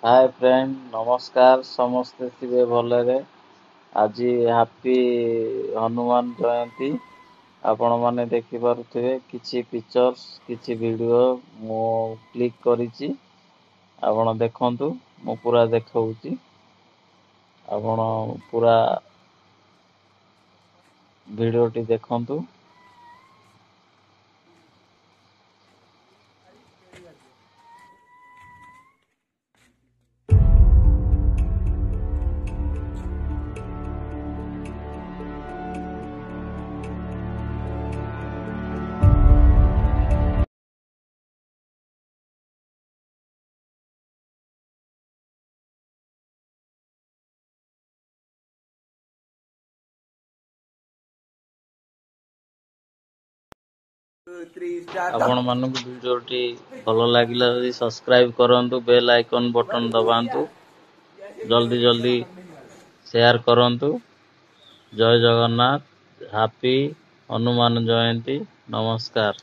Hi friend नमस्कार समस्ते थिबे भलरे आज हैप्पी हनुमान जयंती आपण माने देखि पारुथिबे किछि पिक्चर्स किछि वीडियो मो क्लिक करिछि आपण देखंतु मो पूरा देखौछि आपण पूरा वीडियोटी देखंतु। आपण मानक वीडियोटी भलो लागिला जदि सब्सक्राइब करंतु बेल आइकन बटन दबांतु जल्दी जल्दी शेयर करंतु। जय जगन्नाथ हैप्पी हनुमान जयंती नमस्कार।